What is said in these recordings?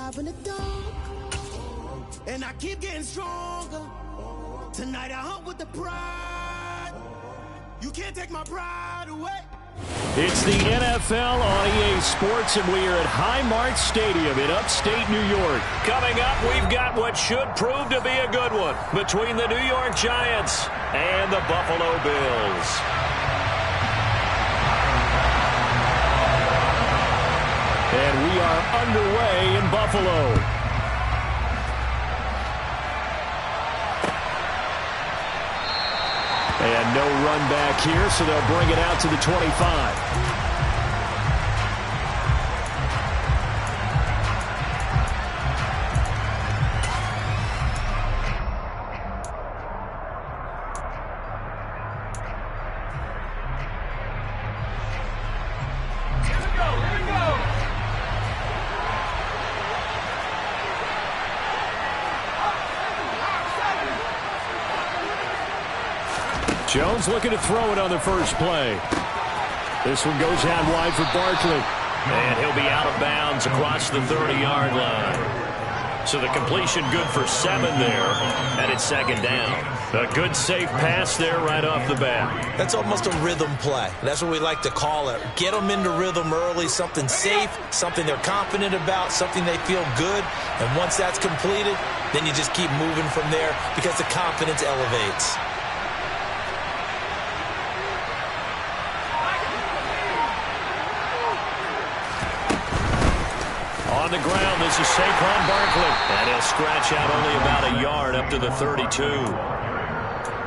alive in the dark, and I keep getting stronger. Tonight I hunt with the pride. You can't take my pride away. It's the NFL on EA Sports, and we are at Highmark Stadium in upstate New York. Coming up, we've got what should prove to be a good one between the New York Giants and the Buffalo Bills. And we are underway in Buffalo. And no run back here, so they'll bring it out to the 25. Jones looking to throw it on the first play. This one goes out wide for Barkley. And he'll be out of bounds across the 30-yard line. So the completion good for 7 there, and it's second down. A good safe pass there right off the bat. That's almost a rhythm play. That's what we like to call it. Get them into rhythm early, something safe, something they're confident about, something they feel good. And once that's completed, then you just keep moving from there because the confidence elevates. On the ground, this is Saquon Barkley. And he'll scratch out only about a yard up to the 32.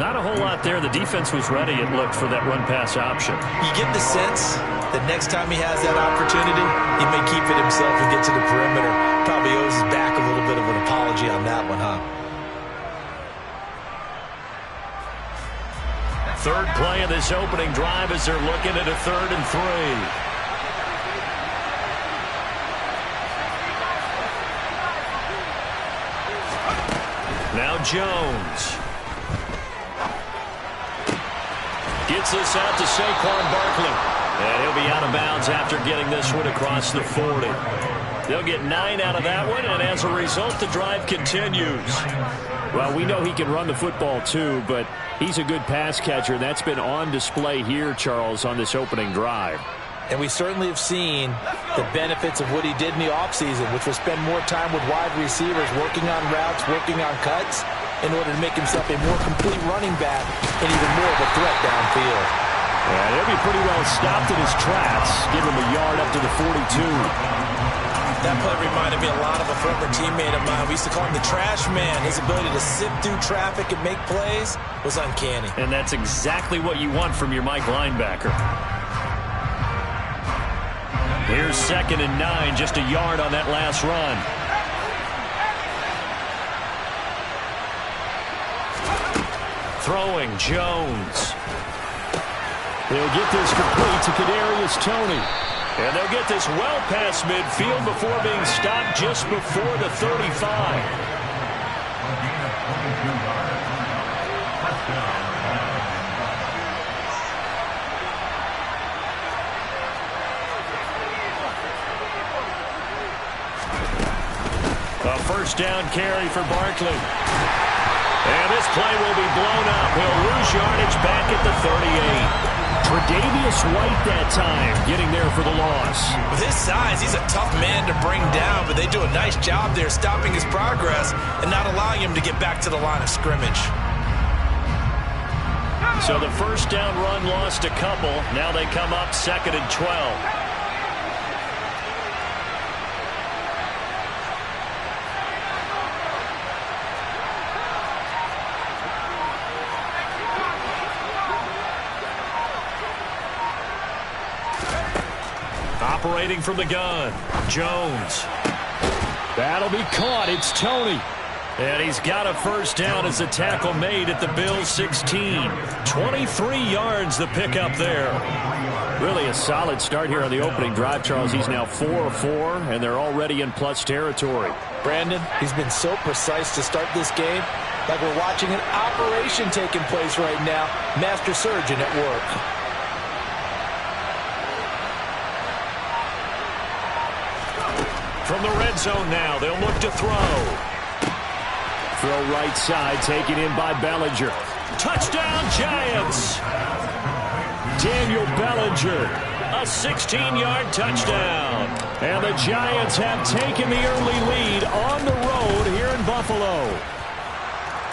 Not a whole lot there. The defense was ready, it looked, for that run-pass option. You get the sense that next time he has that opportunity, he may keep it himself and get to the perimeter. Probably owes his back a little bit of an apology on that one, huh? Third play of this opening drive as they're looking at a 3rd and 3. Now Jones. Gets this out to Saquon Barkley. And he'll be out of bounds after getting this one across the 40. They'll get 9 out of that one, and as a result, the drive continues. Well, we know he can run the football too, but he's a good pass catcher. That's been on display here, Charles, on this opening drive. And we certainly have seen the benefits of what he did in the offseason, which was spend more time with wide receivers, working on routes, working on cuts, in order to make himself a more complete running back and even more of a threat downfield. Yeah, he'll be pretty well stopped in his tracks, give him a yard up to the 42. That play reminded me a lot of a former teammate of mine. We used to call him the trash man. His ability to sift through traffic and make plays was uncanny. And that's exactly what you want from your Mike linebacker. Here's 2nd and 9, just a yard on that last run. Throwing, Jones. They'll get this complete to Kadarius Toney. And they'll get this well past midfield before being stopped just before the 35. A first down carry for Barkley. And this play will be blown up. He'll lose yardage back at the 38. Tre'Davious White that time getting there for the loss. With his size, he's a tough man to bring down, but they do a nice job there stopping his progress and not allowing him to get back to the line of scrimmage. So the first down run lost a couple. Now they come up 2nd and 12. Operating from the gun, Jones. That'll be caught. It's Toney. And he's got a first down as a tackle made at the Bills' 16. 23 yards the pickup there. Really a solid start here on the opening drive, Charles. He's now 4 of 4, and they're already in plus territory. Brandon, he's been so precise to start this game, like we're watching an operation taking place right now. Master surgeon at work. from the red zone now. They'll look to throw. Throw right side, taken in by Bellinger. Touchdown, Giants! Daniel Bellinger, a 16-yard touchdown. And the Giants have taken the early lead on the road here in Buffalo.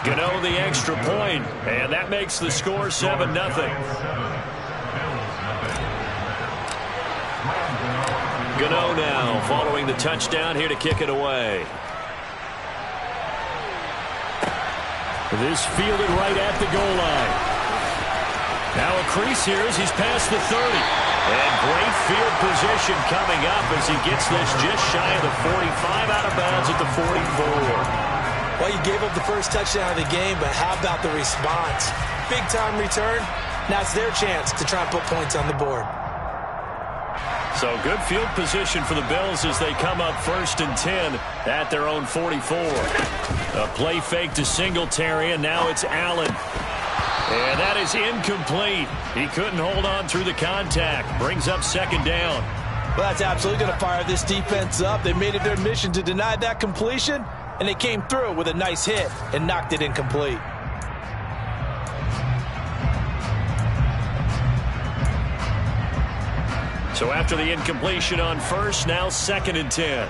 Gano the extra point, and that makes the score 7-0. Gano now following the touchdown here to kick it away. This fielded right at the goal line. Now a crease here as he's past the 30. And great field position coming up as he gets this just shy of the 45, out of bounds at the 44. Well, you gave up the first touchdown of the game, but how about the response? Big-time return. Now it's their chance to try and put points on the board. So good field position for the Bills as they come up 1st and 10 at their own 44. A play fake to Singletary, and now it's Allen. And that is incomplete. He couldn't hold on through the contact. Brings up 2nd down. Well, that's absolutely going to fire this defense up. They made it their mission to deny that completion, and they came through with a nice hit and knocked it incomplete. So after the incompletion on 1st, now 2nd and 10.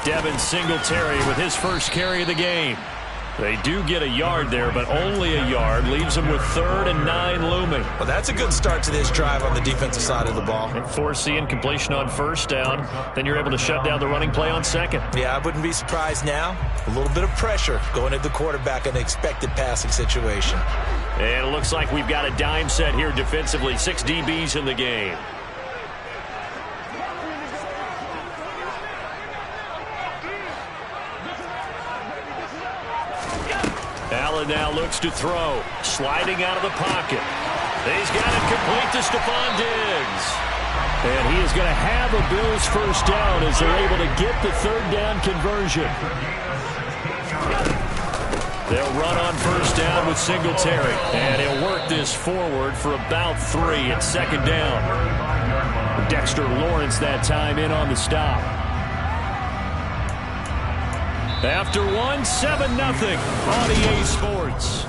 Devin Singletary with his first carry of the game. They do get a yard there, but only a yard. Leaves them with 3rd and 9 looming. Well, that's a good start to this drive on the defensive side of the ball. And force the incompletion on 1st down. Then you're able to shut down the running play on 2nd. Yeah, I wouldn't be surprised now. A little bit of pressure going at the quarterback in an expected passing situation. And it looks like we've got a dime set here defensively. 6 DBs in the game. Allen now looks to throw. Sliding out of the pocket. He's got it complete to Stephon Diggs. And he is going to have a Bills first down as they're able to get the 3rd down conversion. They'll run on 1st down with Singletary. And he'll work this forward for about 3 at 2nd down. Dexter Lawrence that time in on the stop. After 1, 7-0 on EA Sports.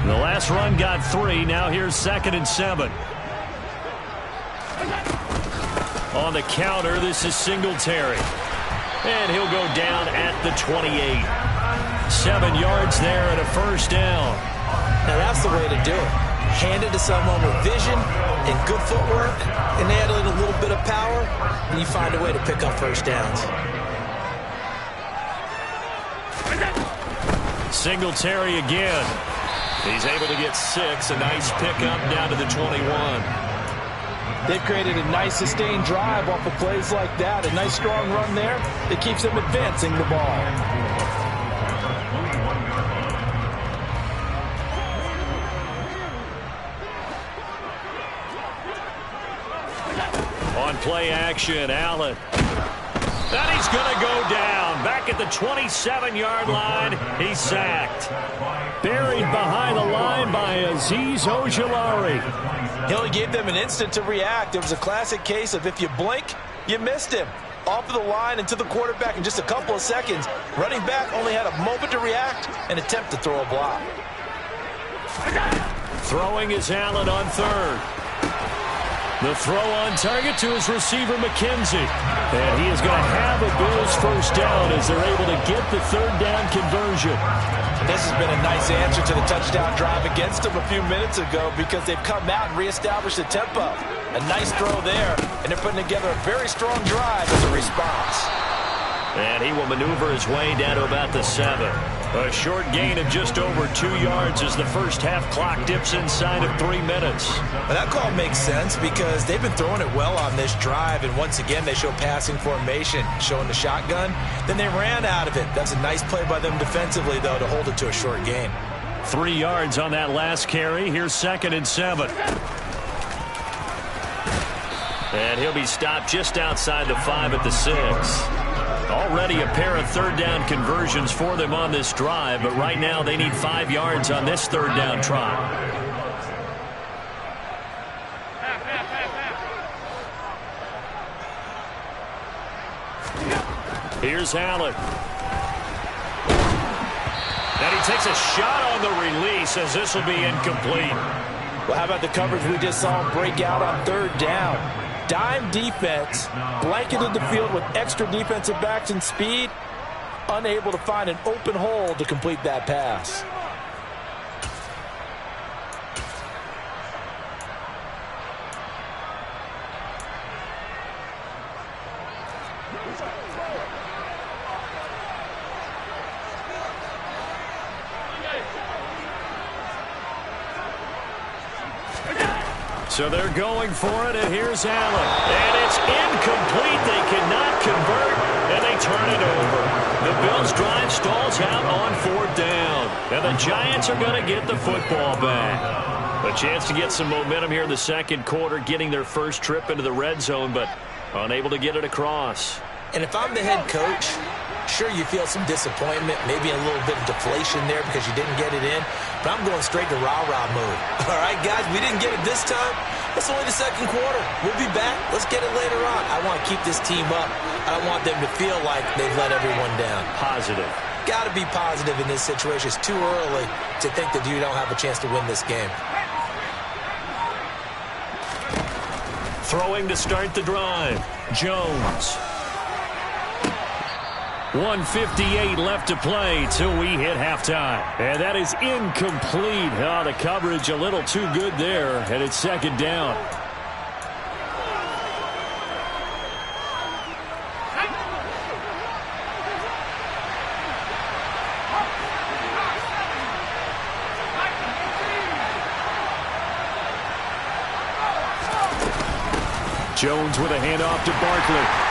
The last run got 3. Now here's 2nd and 7. On the counter, this is Singletary. And he'll go down at the 28. 7 yards there and a first down. Now that's the way to do it. Hand it to someone with vision and good footwork, and add a little bit of power, and you find a way to pick up first downs. Singletary again. He's able to get 6. A nice pickup down to the 21. They've created a nice sustained drive off of plays like that. A nice strong run there that keeps them advancing the ball. On play action, Allen. And he's going to go down. Back at the 27-yard line, he's sacked. Buried behind the line by Azeez Ojulari. He only gave them an instant to react. It was a classic case of if you blink, you missed him. Off of the line and to the quarterback in just a couple of seconds. Running back only had a moment to react and attempt to throw a block. Throwing is Allen on 3rd. The throw on target to his receiver, McKenzie. And he is going to have a Bills first down as they're able to get the 3rd down conversion. This has been a nice answer to the touchdown drive against them a few minutes ago because they've come out and reestablished the tempo. A nice throw there, and they're putting together a very strong drive as a response. And he will maneuver his way down to about the 7. A short gain of just over 2 yards as the first half clock dips inside of 3 minutes. Well, that call makes sense because they've been throwing it well on this drive, and once again they show passing formation, showing the shotgun. Then they ran out of it. That's a nice play by them defensively, though, to hold it to a short gain. 3 yards on that last carry. Here's 2nd and 7. And he'll be stopped just outside the 5 at the 6. Already a pair of third down conversions for them on this drive, but right now they need 5 yards on this third down try. Here's Allen. And he takes a shot on the release as this will be incomplete. Well, how about the coverage we just saw him break out on third down? Dime defense, blanketed the field with extra defensive backs and speed, unable to find an open hole to complete that pass. So they're going for it, and here's Allen. And it's incomplete. They cannot convert, and they turn it over. The Bills' drive stalls out on 4th down. And the Giants are going to get the football back. A chance to get some momentum here in the second quarter, getting their first trip into the red zone, but unable to get it across. And if I'm the head coach, sure, you feel some disappointment, maybe a little bit of deflation there because you didn't get it in, but I'm going straight to rah-rah mode. All right, guys, we didn't get it this time. It's only the second quarter. We'll be back. Let's get it later on. I want to keep this team up. I don't want them to feel like they've let everyone down. Positive. Got to be positive in this situation. It's too early to think that you don't have a chance to win this game. Throwing to start the drive. Jones. 1:58 left to play till we hit halftime. And that is incomplete. Oh, the coverage a little too good there, and it's second down. Jones with a handoff to Barkley.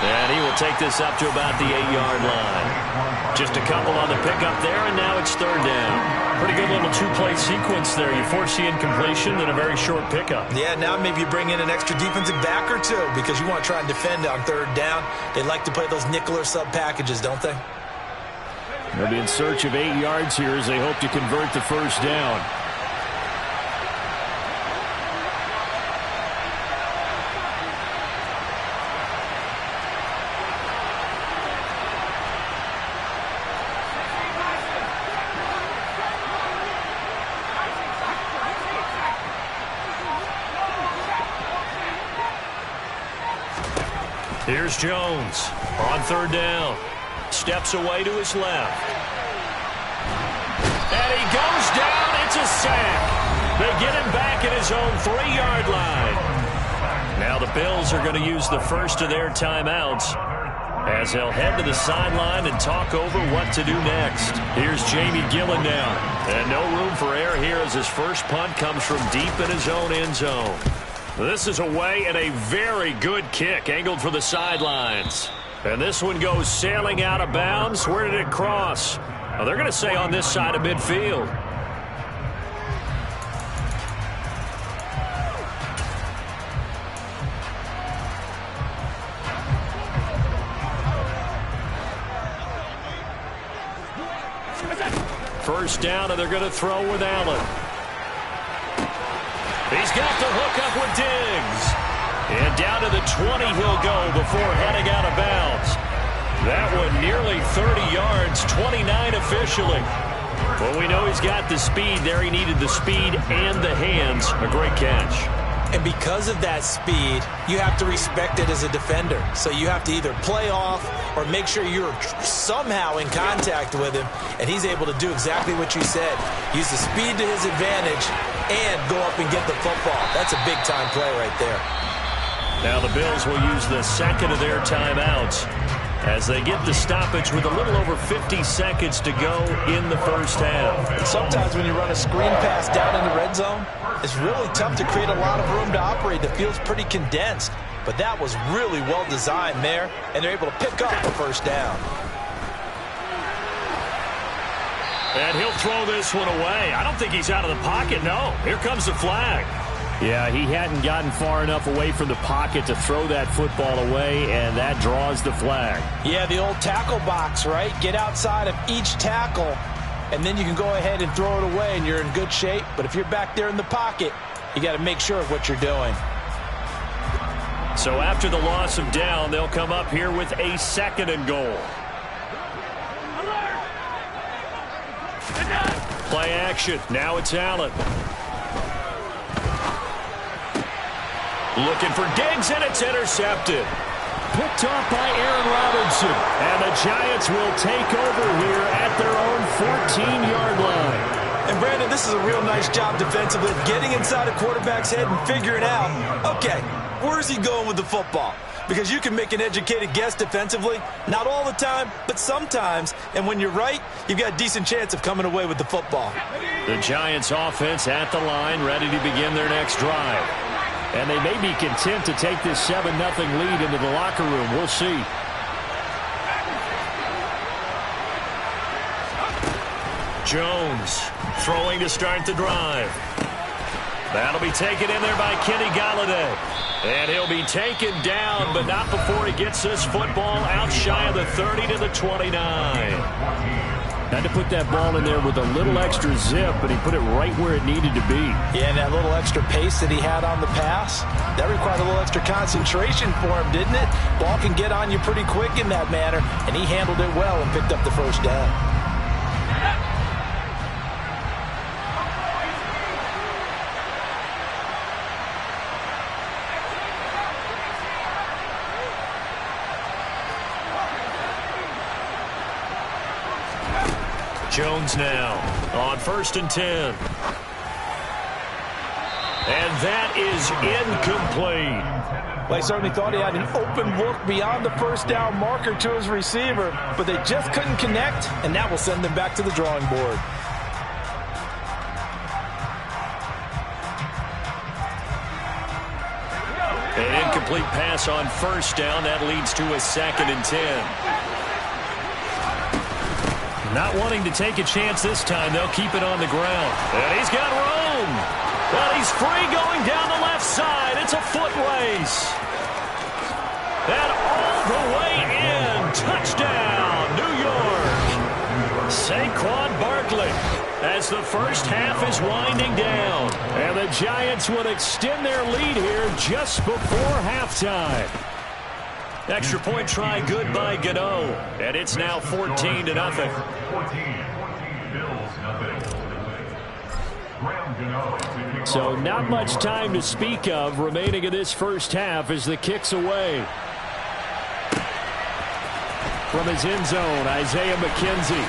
And he will take this up to about the 8-yard line. Just a couple on the pickup there, and now it's third down. Pretty good little two-play sequence there. You force the incompletion and a very short pickup. Yeah, now maybe you bring in an extra defensive back or two because you want to try and defend on third down. They like to play those nickel or sub packages, don't they? They'll be in search of 8 yards here as they hope to convert the first down. Here's Jones on third down. Steps away to his left. And he goes down. It's a sack. They get him back at his own 3-yard line. Now the Bills are going to use the first of their timeouts as they'll head to the sideline and talk over what to do next. Here's Jamie Gillen now. And no room for error here as his first punt comes from deep in his own end zone. This is away and a very good kick angled for the sidelines. And this one goes sailing out of bounds. Where did it cross? Well, they're going to say on this side of midfield. First down, and they're going to throw with Allen. He's got the hook up with Diggs. And down to the 20 he'll go before heading out of bounds. That one nearly 30 yards, 29 officially. Well, we know he's got the speed there. He needed the speed and the hands. A great catch. And because of that speed, you have to respect it as a defender. So you have to either play off or make sure you're somehow in contact with him. And he's able to do exactly what you said. Use the speed to his advantage and go up and get the football. That's a big-time play right there. Now the Bills will use the second of their timeouts as they get the stoppage with a little over 50 seconds to go in the first half. And sometimes when you run a screen pass down in the red zone, it's really tough to create a lot of room to operate. The field's pretty condensed, but that was really well designed there, and they're able to pick up the first down. And he'll throw this one away. I don't think he's out of the pocket, no. Here comes the flag. Yeah, he hadn't gotten far enough away from the pocket to throw that football away, and that draws the flag. Yeah, the old tackle box, right? Get outside of each tackle, and then you can go ahead and throw it away, and you're in good shape. But if you're back there in the pocket, you got to make sure of what you're doing. So after the loss of down, they'll come up here with a 2nd and goal. Play action. Now it's Allen. Looking for Diggs, and it's intercepted. Picked off by Aaron Robinson. And the Giants will take over here at their own 14-yard line. And, Brandon, this is a real nice job defensively of getting inside a quarterback's head and figuring out, okay, where's he going with the football? Because you can make an educated guess defensively, not all the time, but sometimes. And when you're right, you've got a decent chance of coming away with the football. The Giants offense at the line, ready to begin their next drive. And they may be content to take this 7-0 lead into the locker room. We'll see. Jones throwing to start the drive. That'll be taken in there by Kenny Golladay. And he'll be taken down, but not before he gets this football out shy of the 30 to the 29. Had to put that ball in there with a little extra zip, but he put it right where it needed to be. Yeah, and that little extra pace that he had on the pass, that required a little extra concentration for him, didn't it? Ball can get on you pretty quick in that manner, and he handled it well and picked up the first down. Jones now on 1st and 10. And that is incomplete. Well, he certainly thought he had an open look beyond the first down marker to his receiver, but they just couldn't connect, and that will send them back to the drawing board. An incomplete pass on 1st down. That leads to a 2nd and 10. Not wanting to take a chance this time, they'll keep it on the ground. And he's got room. But he's free going down the left side. It's a foot race. And all the way in. Touchdown, New York. Saquon Barkley as the first half is winding down. And the Giants will extend their lead here just before halftime. Extra point try good by Gano. And it's now 14-0. So not much time to speak of remaining in this first half as the kick's away. From his end zone, Isaiah McKenzie.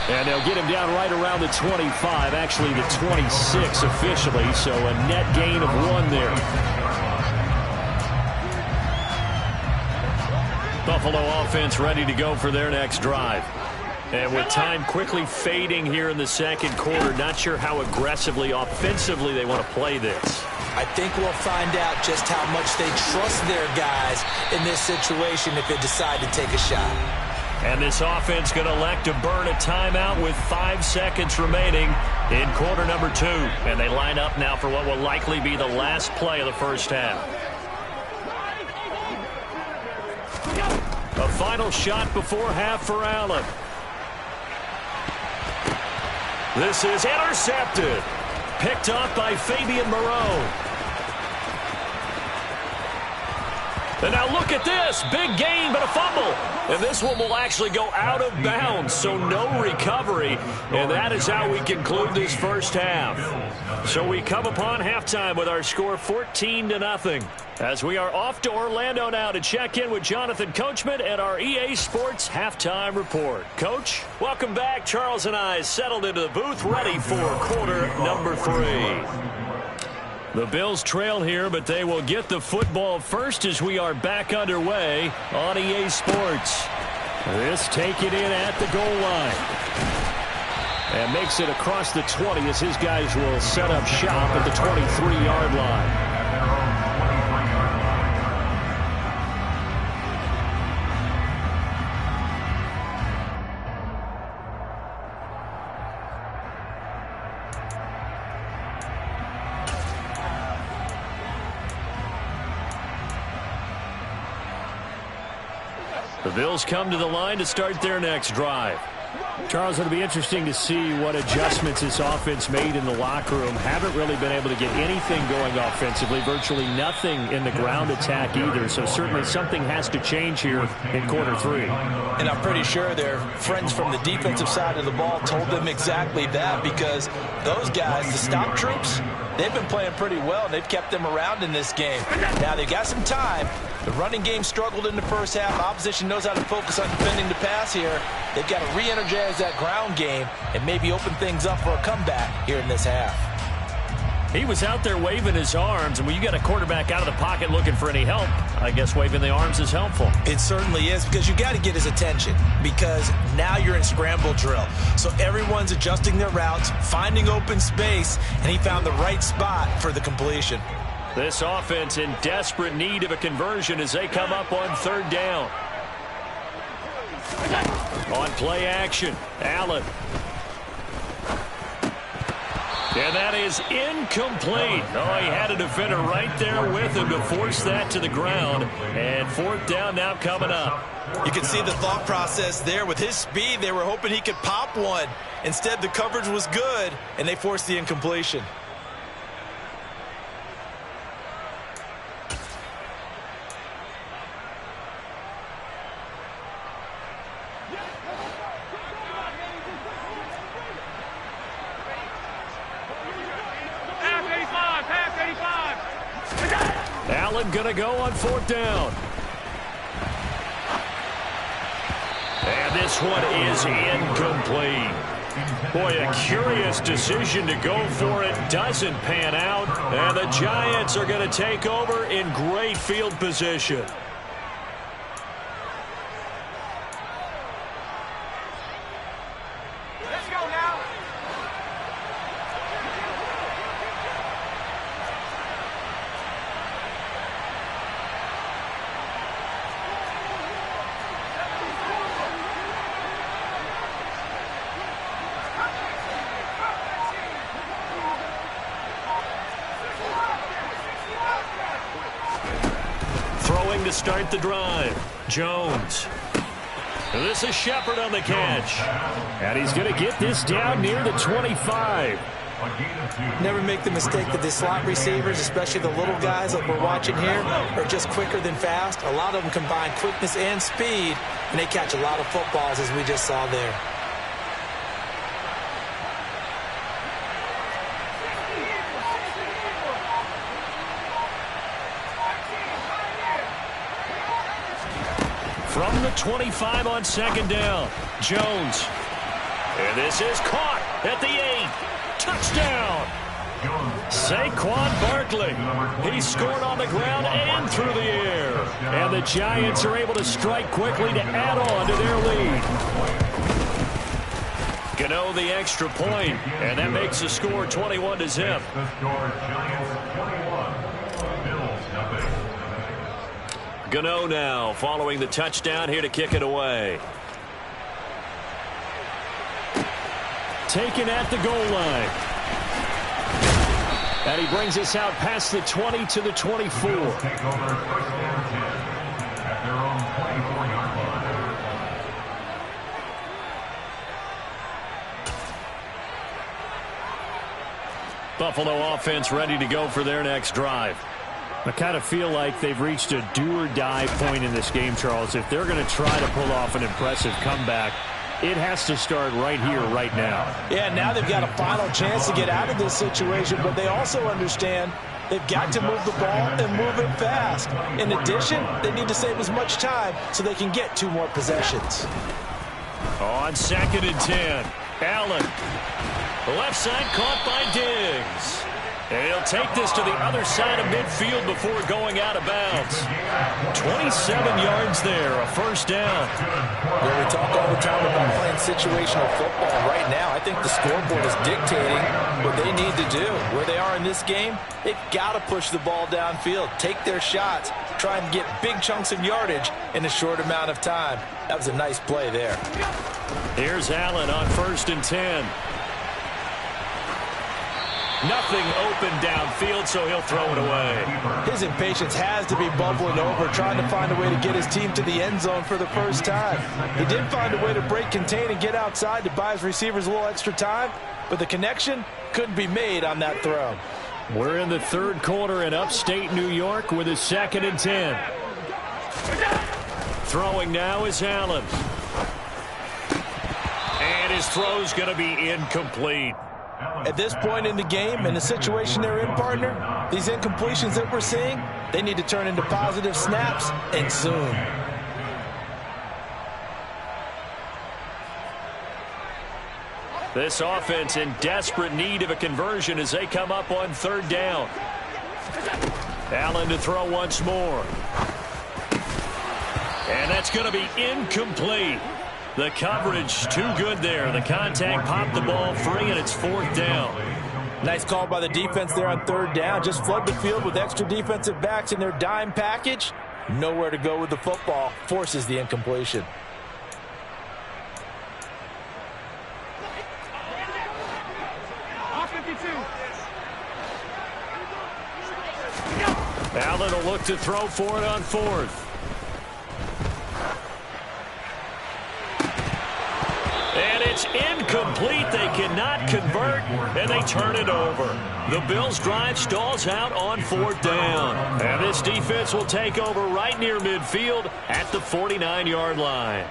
And they'll get him down right around the 25, actually the 26 officially, so a net gain of 1 there. Buffalo offense ready to go for their next drive. And with time quickly fading here in the second quarter, not sure how aggressively, offensively they want to play this. I think we'll find out just how much they trust their guys in this situation if they decide to take a shot. And this offense going to elect to burn a timeout with 5 seconds remaining in quarter number 2. And they line up now for what will likely be the last play of the first half. A final shot before half for Allen. This is intercepted. Picked off by Fabian Moreau. And now look at this. Big gain, but a fumble. And this one will actually go out of bounds, so no recovery. And that is how we conclude this first half. So we come upon halftime with our score 14-0. As we are off to Orlando now to check in with Jonathan Coachman at our EA Sports Halftime Report. Coach, welcome back. Charles and I settled into the booth, ready for quarter number 3. The Bills trail here, but they will get the football first as we are back underway on EA Sports. This taken in at the goal line. And makes it across the 20 as his guys will set up shop at the 23-yard line. The Bills come to the line to start their next drive. Charles, it'll be interesting to see what adjustments this offense made in the locker room. Haven't really been able to get anything going offensively, virtually nothing in the ground attack either. So certainly something has to change here in quarter 3. And I'm pretty sure their friends from the defensive side of the ball told them exactly that, because those guys, the stop troops, they've been playing pretty well. They've kept them around in this game. Now they've got some time. The running game struggled in the first half. Opposition knows how to focus on defending the pass here. They've got to re-energize that ground game and maybe open things up for a comeback here in this half. He was out there waving his arms, and when you get a quarterback out of the pocket looking for any help, I guess waving the arms is helpful. It certainly is, because you got to get his attention, because now you're in scramble drill. So everyone's adjusting their routes, finding open space, and he found the right spot for the completion. This offense in desperate need of a conversion as they come up on 3rd down. On play action, Allen. And that is incomplete. Oh, he had a defender right there with him to force that to the ground. And 4th down now coming up. You can see the thought process there. With his speed, they were hoping he could pop one. Instead, the coverage was good, and they forced the incompletion. Allen going to go on 4th down. And this one is incomplete. Boy, a curious decision to go for it. Doesn't pan out. And the Giants are going to take over in great field position. To start the drive, Jones. This is Shepard on the catch. And he's going to get this down near the 25. Never make the mistake that the slot receivers, especially the little guys like we're watching here, are just quicker than fast. A lot of them combine quickness and speed, and they catch a lot of footballs, as we just saw there. From the 25 on 2nd down, Jones. And this is caught at the 8. Touchdown. Saquon Barkley. He scored on the ground and through the air. And the Giants are able to strike quickly to add on to their lead. Gano the extra point, and that makes the score 21-0. Gano now following the touchdown here to kick it away. Taken at the goal line. And he brings us out past the 20 to the 24. Buffalo offense ready to go for their next drive. I kind of feel like they've reached a do-or-die point in this game, Charles. If they're going to try to pull off an impressive comeback, it has to start right here, right now. Yeah, now they've got a final chance to get out of this situation, but they also understand they've got to move the ball and move it fast. In addition, they need to save as much time so they can get 2 more possessions. On 2nd and 10, Allen. The left side caught by Diggs. And he'll take this to the other side of midfield before going out of bounds. 27 yards there, a 1st down. Well, we talk all the time about playing situational football. Right now, I think the scoreboard is dictating what they need to do. Where they are in this game, they've got to push the ball downfield, take their shots, try and get big chunks of yardage in a short amount of time. That was a nice play there. Here's Allen on 1st and 10. Nothing open downfield, so he'll throw it away. His impatience has to be bubbling over, trying to find a way to get his team to the end zone for the first time. He did find a way to break, contain, and get outside to buy his receivers a little extra time, but the connection couldn't be made on that throw. We're in the third quarter in upstate New York with a 2nd and 10. Throwing now is Allen. And his throw's going to be incomplete. At this point in the game and the situation they're in, partner, these incompletions that we're seeing, they need to turn into positive snaps, and soon. This offense in desperate need of a conversion as they come up on 3rd down. Allen to throw once more. And that's going to be incomplete. The coverage too good there. The contact popped the ball free, and it's 4th down. Nice call by the defense there on 3rd down. Just flood the field with extra defensive backs in their dime package. Nowhere to go with the football. Forces the incompletion. Allen will look to throw for it on 4th. And it's incomplete. They cannot convert, and they turn it over. The Bills' drive stalls out on 4th down. And this defense will take over right near midfield at the 49-yard line.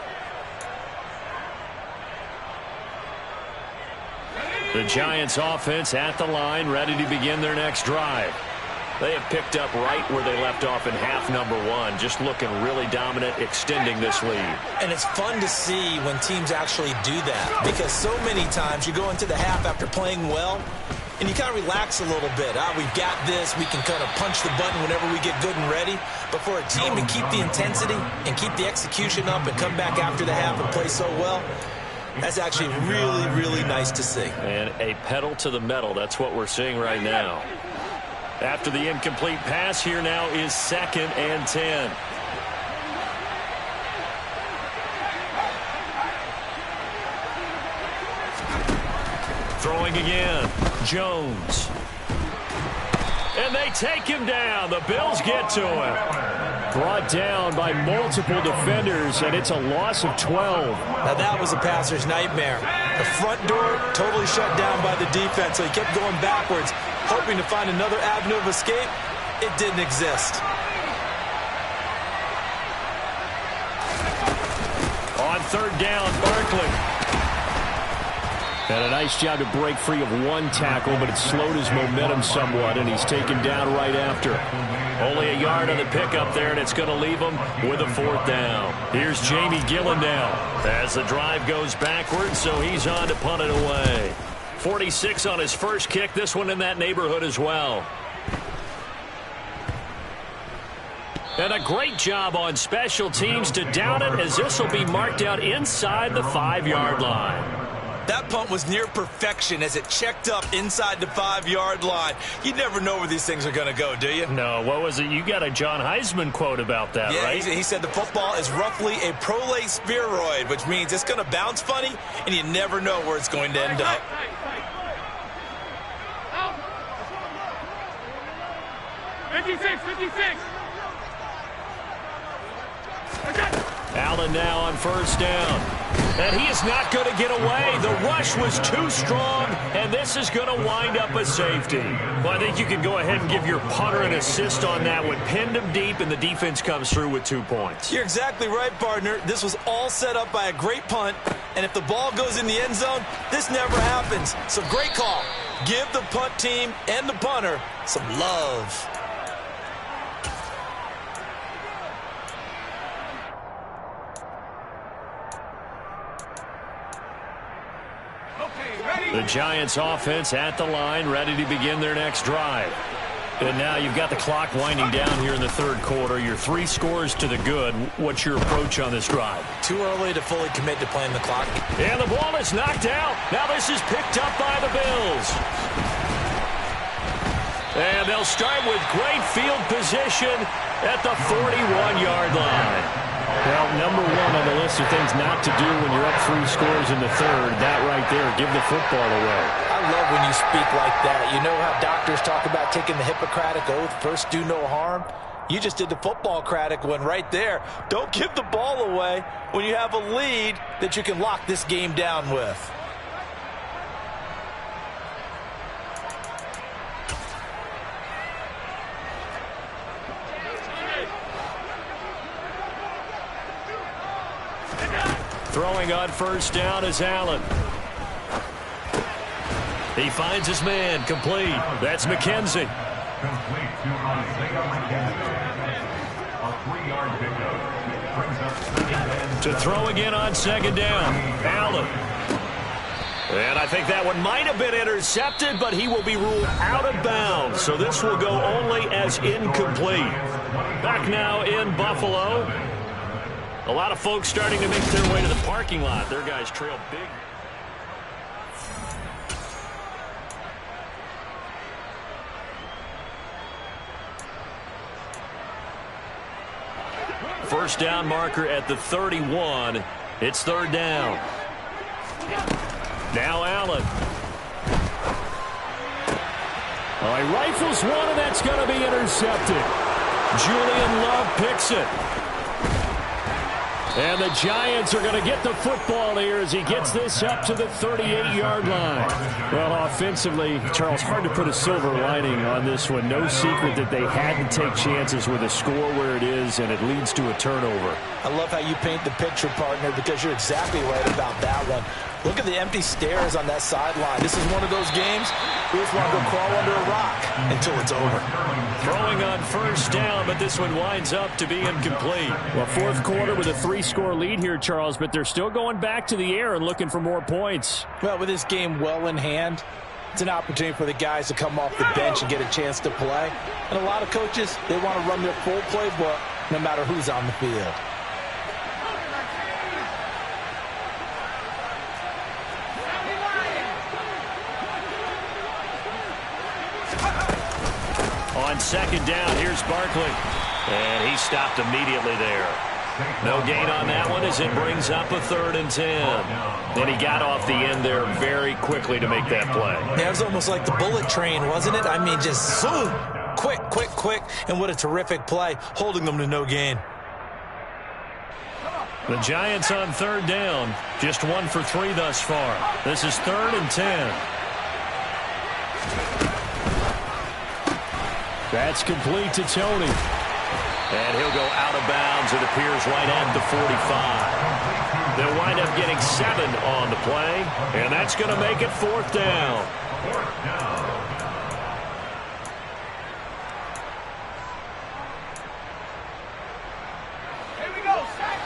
The Giants' offense at the line, ready to begin their next drive. They have picked up right where they left off in half number 1, just looking really dominant, extending this lead. And it's fun to see when teams actually do that, because so many times you go into the half after playing well, and you kind of relax a little bit. We've got this. We can kind of punch the button whenever we get good and ready. But for a team to keep the intensity and keep the execution up and come back after the half and play so well, that's actually really, really nice to see. And a pedal to the metal. That's what we're seeing right now. After the incomplete pass, here now is 2nd and 10. Throwing again. Jones. And they take him down. The Bills get to him. Brought down by multiple defenders, and it's a loss of 12. Now that was a passer's nightmare. The front door totally shut down by the defense, so he kept going backwards, hoping to find another avenue of escape. It didn't exist. On 3rd down, Barkley. And a nice job to break free of one tackle, but it slowed his momentum somewhat, and he's taken down right after. Only a yard on the pickup there, and it's going to leave him with a 4th down. Here's Jamie Gillen now as the drive goes backwards, so he's on to punt it away. 46 on his first kick, this one in that neighborhood as well. And a great job on special teams to down it, as this will be marked out inside the 5-yard line. That punt was near perfection as it checked up inside the 5-yard line. You never know where these things are going to go, do you? No, what was it? You got a John Heisman quote about that, right? Yeah, he said the football is roughly a prolate spheroid, which means it's going to bounce funny, and you never know where it's going to end up. Allen now on 1st down. And he is not going to get away. The rush was too strong, and this is going to wind up a safety. Well, I think you can go ahead and give your punter an assist on that one. Pinned him deep, and the defense comes through with 2 points. You're exactly right, partner. This was all set up by a great punt, and if the ball goes in the end zone, this never happens. So great call. Give the punt team and the punter some love. The Giants offense at the line, ready to begin their next drive. And now you've got the clock winding down here in the 3rd quarter. Your 3 scores to the good. What's your approach on this drive? Too early to fully commit to playing the clock. And the ball is knocked out. Now this is picked up by the Bills. And they'll start with great field position at the 41-yard line. Well, number one on the list of things not to do when you're up 3 scores in the third. That right there, give the football away. I love when you speak like that. You know how doctors talk about taking the Hippocratic Oath, first do no harm? You just did the football-cratic one right there. Don't give the ball away when you have a lead that you can lock this game down with. Throwing on first down is Allen. He finds his man, complete. That's McKenzie. Complete to Isaiah McKenzie. A 3-yard pickup. To throw again on second down, Allen. And I think that one might have been intercepted, but he will be ruled out of bounds. So this will go only as incomplete. Back now in Buffalo. A lot of folks starting to make their way to the parking lot. Their guys trail big. First down marker at the 31. It's third down. Now Allen. Oh, he rifles one, and that's going to be intercepted. Julian Love picks it. And the Giants are going to get the football here as he gets this up to the 38-yard line. Well, offensively, Charles, hard to put a silver lining on this one. No secret that they had to take chances with a score where it is, and it leads to a turnover. I love how you paint the picture, partner, because you're exactly right about that one. Look at the empty stares on that sideline. This is one of those games we just want to go crawl under a rock until it's over. Throwing on first down, but this one winds up to be incomplete. Well, fourth quarter with a 3-score lead here, Charles, but they're still going back to the air and looking for more points. Well, with this game well in hand, it's an opportunity for the guys to come off the bench and get a chance to play. And a lot of coaches, they want to run their full playbook no matter who's on the field. On second down, here's Barkley. And he stopped immediately there. No gain on that one as it brings up a 3rd and 10. And he got off the end there very quickly to make that play. Yeah, it was almost like the bullet train, wasn't it? I mean, just zoom. Quick, quick, quick. And what a terrific play, holding them to no gain. The Giants on 3rd down. Just 1 for 3 thus far. This is 3rd and 10. That's complete to Tony. And he'll go out of bounds, it appears, right at the 45. They'll wind up getting 7 on the play, and that's going to make it 4th down. Here we go, set.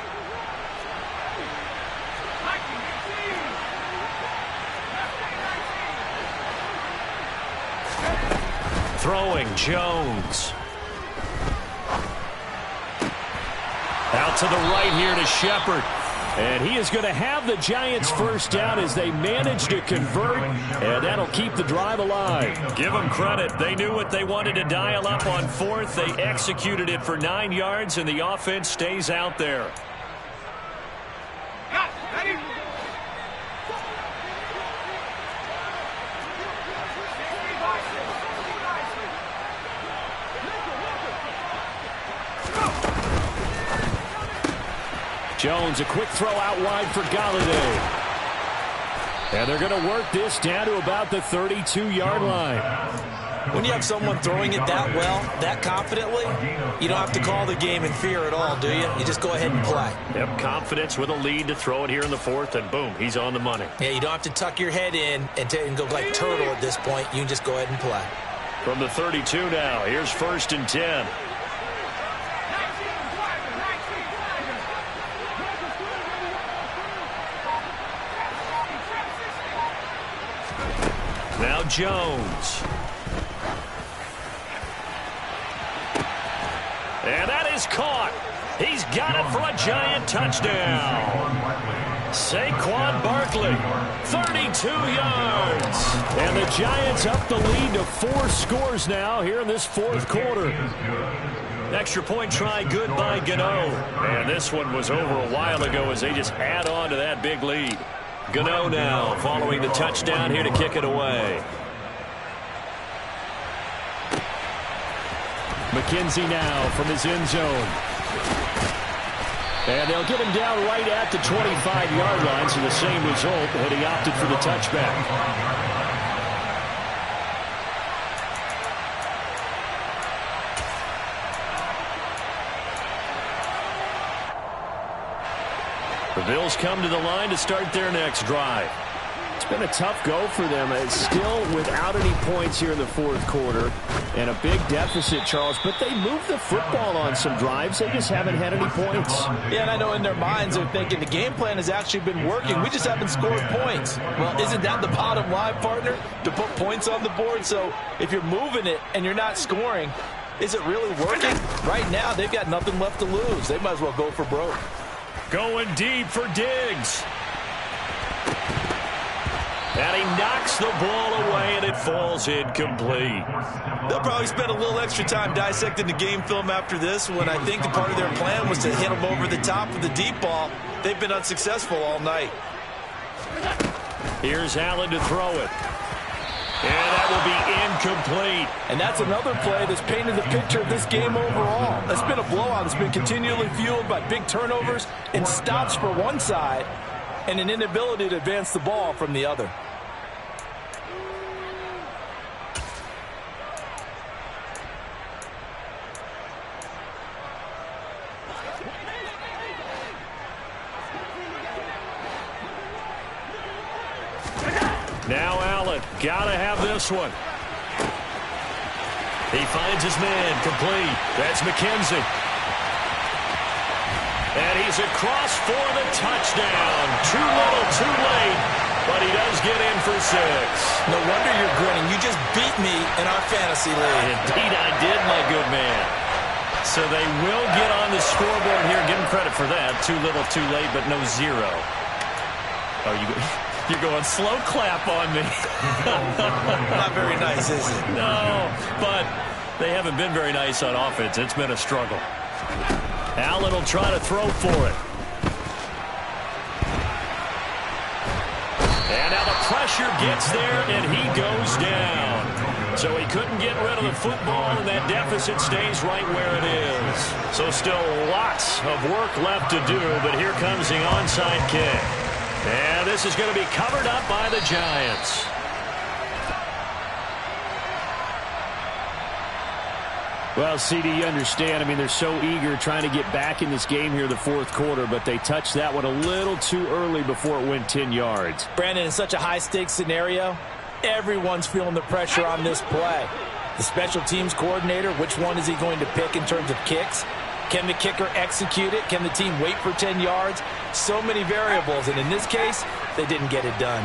Throwing, Jones. Out to the right here to Shepard. And he is going to have the Giants first down as they manage to convert, and that'll keep the drive alive. Give them credit. They knew what they wanted to dial up on 4th. They executed it for 9 yards, and the offense stays out there. Jones, a quick throw out wide for Galladay. And they're going to work this down to about the 32-yard line. When you have someone throwing it that well, that confidently, you don't have to call the game in fear at all, do you? You just go ahead and play. Yep, confidence with a lead to throw it here in the 4th, and boom, he's on the money. Yeah, you don't have to tuck your head in and go like turtle at this point. You can just go ahead and play. From the 32 now, here's 1st and 10. Now Jones. And that is caught. He's got it for a Giant touchdown. Saquon Barkley, 32 yards. And the Giants up the lead to 4 scores now here in this 4th quarter. Extra point try good by Gano. And this one was over a while ago as they just add on to that big lead. Gano now following the touchdown here to kick it away. McKenzie now from his end zone. And they'll get him down right at the 25-yard line, so the same result, but he opted for the touchback. The Bills come to the line to start their next drive. It's been a tough go for them. It's still without any points here in the fourth quarter. And a big deficit, Charles. But they moved the football on some drives. They just haven't had any points. Yeah, and I know in their minds they're thinking the game plan has actually been working. We just haven't scored points. Well, isn't that the bottom line, partner? To put points on the board? So if you're moving it and you're not scoring, is it really working? Right now, they've got nothing left to lose. They might as well go for broke. Going deep for Diggs. And he knocks the ball away, and it falls incomplete. They'll probably spend a little extra time dissecting the game film after this, when I think the part of their plan was to hit them over the top of the deep ball. They've been unsuccessful all night. Here's Allen to throw it. And that will be incomplete. And that's another play that's painted the picture of this game overall. That's been a blowout that's been continually fueled by big turnovers and stops for one side and an inability to advance the ball from the other. Now Allen, gotta have this one. He finds his man, complete. That's McKenzie. And he's across for the touchdown. Too little, too late, but he does get in for 6. No wonder you're grinning. You just beat me in our fantasy league. Indeed I did, my good man. So they will get on the scoreboard here. Give him credit for that. Too little, too late, but no 0. Oh, you're going slow clap on me. Not very nice, is it? No, but they haven't been very nice on offense. It's been a struggle. Allen will try to throw for it. And now the pressure gets there, and he goes down. So he couldn't get rid of the football, and that deficit stays right where it is. So still lots of work left to do, but here comes the onside kick. And this is going to be covered up by the Giants. Well, CD, you understand. I mean, they're so eager trying to get back in this game here in the fourth quarter, but they touched that one a little too early before it went 10 yards. Brandon, in such a high-stakes scenario, everyone's feeling the pressure on this play. The special teams coordinator, which one is he going to pick in terms of kicks? Can the kicker execute it? Can the team wait for 10 yards? So many variables, and in this case, they didn't get it done.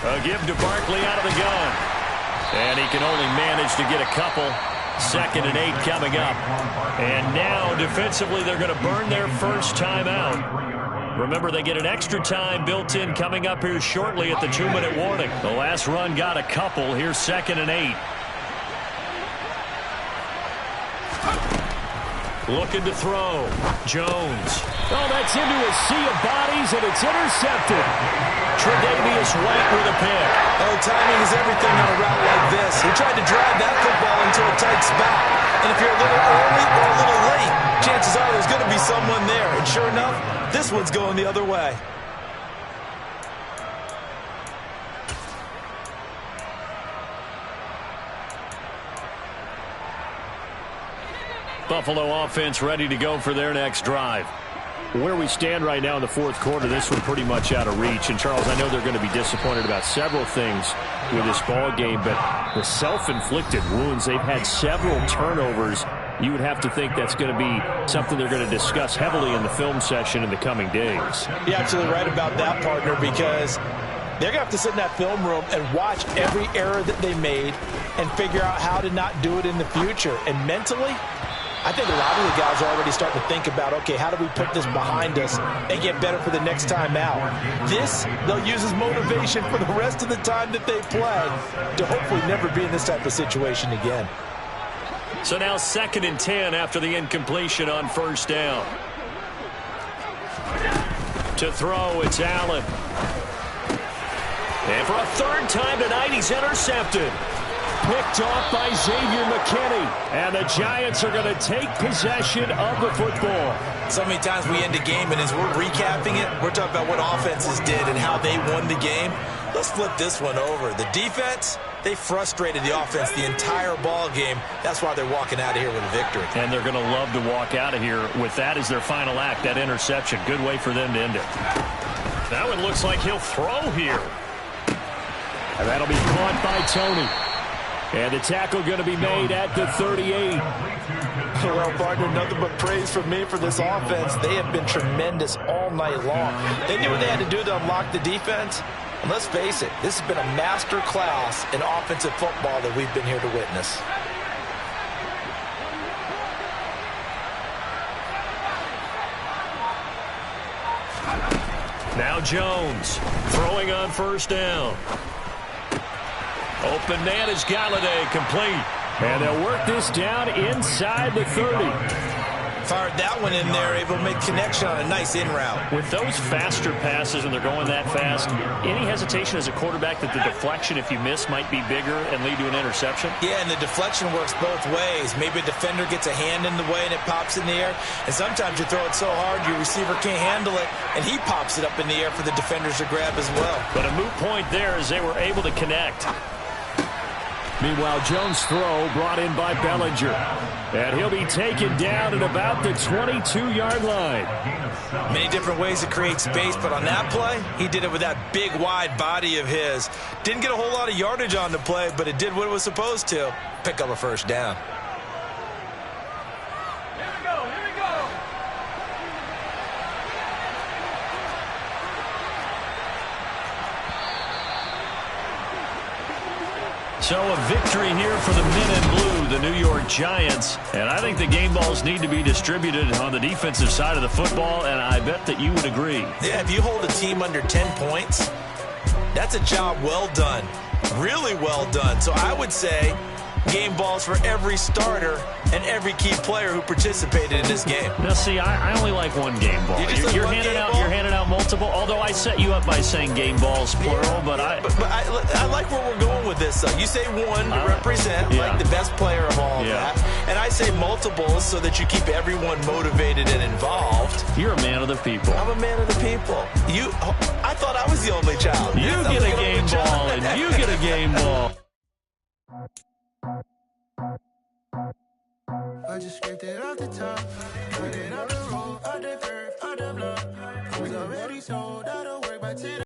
A give to Barkley out of the gun. And he can only manage to get a couple. 2nd and 8 coming up. And now, defensively, they're going to burn their first timeout. Remember, they get an extra time built in coming up here shortly at the 2-minute warning. The last run got a couple. Here's 2nd and 8. Looking to throw. Jones. Oh, that's into a sea of bodies, and it's intercepted. Tre'Davious White with a pick. Oh, timing is everything on a route like this. He tried to drive that football into a tight spot. And if you're a little early or a little late, chances are there's going to be someone there. And sure enough, this one's going the other way. Buffalo offense ready to go for their next drive. Where we stand right now in the fourth quarter, this one pretty much out of reach. And, Charles, I know they're going to be disappointed about several things with this ball game, but the self-inflicted wounds, they've had several turnovers. You would have to think that's going to be something they're going to discuss heavily in the film session in the coming days. You're absolutely right about that, partner, because they're going to have to sit in that film room and watch every error that they made and figure out how to not do it in the future. And mentally, I think a lot of the guys are already starting to think about, okay, how do we put this behind us and get better for the next time out? This, they'll use as motivation for the rest of the time that they play to hopefully never be in this type of situation again. So now 2nd and 10 after the incompletion on first down. To throw, it's Allen. And for a 3rd time tonight, he's intercepted. Picked off by Xavier McKinney. And the Giants are going to take possession of the football. So many times we end a game, and as we're recapping it, we're talking about what offenses did and how they won the game. Let's flip this one over. The defense, they frustrated the offense the entire ball game. That's why they're walking out of here with a victory. And they're going to love to walk out of here with that as their final act, that interception. Good way for them to end it. That one looks like he'll throw here. And that'll be caught by Tony. And the tackle going to be made at the 38. Well, partner, nothing but praise from me for this offense. They have been tremendous all night long. They knew what they had to do to unlock the defense. And let's face it, this has been a master class in offensive football that we've been here to witness. Now Jones throwing on first down. Open man is Galladay, complete. And they'll work this down inside the 30. Fired that one in there, able to make connection on a nice in route. With those faster passes and they're going that fast, any hesitation as a quarterback that the deflection, if you miss, might be bigger and lead to an interception? Yeah, and the deflection works both ways. Maybe a defender gets a hand in the way and it pops in the air. And sometimes you throw it so hard your receiver can't handle it, and he pops it up in the air for the defenders to grab as well. But a moot point there as they were able to connect. Meanwhile, Jones' throw brought in by Bellinger. And he'll be taken down at about the 22-yard line. Many different ways to create space, but on that play, he did it with that big, wide body of his. Didn't get a whole lot of yardage on the play, but it did what it was supposed to. Pick up a first down. So a victory here for the men in blue, the New York Giants. And I think the game balls need to be distributed on the defensive side of the football, and I bet that you would agree. Yeah, if you hold a team under 10 points, that's a job well done. Really well done. So I would say game balls for every starter and every key player who participated in this game. Now, see, I only like one game ball. You're handing out multiple, although I set you up by saying game balls, plural, but I like where we're going with this, though. You say one to represent, like the best player of all of that, and I say multiples so that you keep everyone motivated and involved. You're a man of the people. I'm a man of the people. I thought I was the only child. You get a game ball, and you get a game ball. I just scraped it off the top, cut it off the road, out the curve, out the block. I was already sold out of work by 10.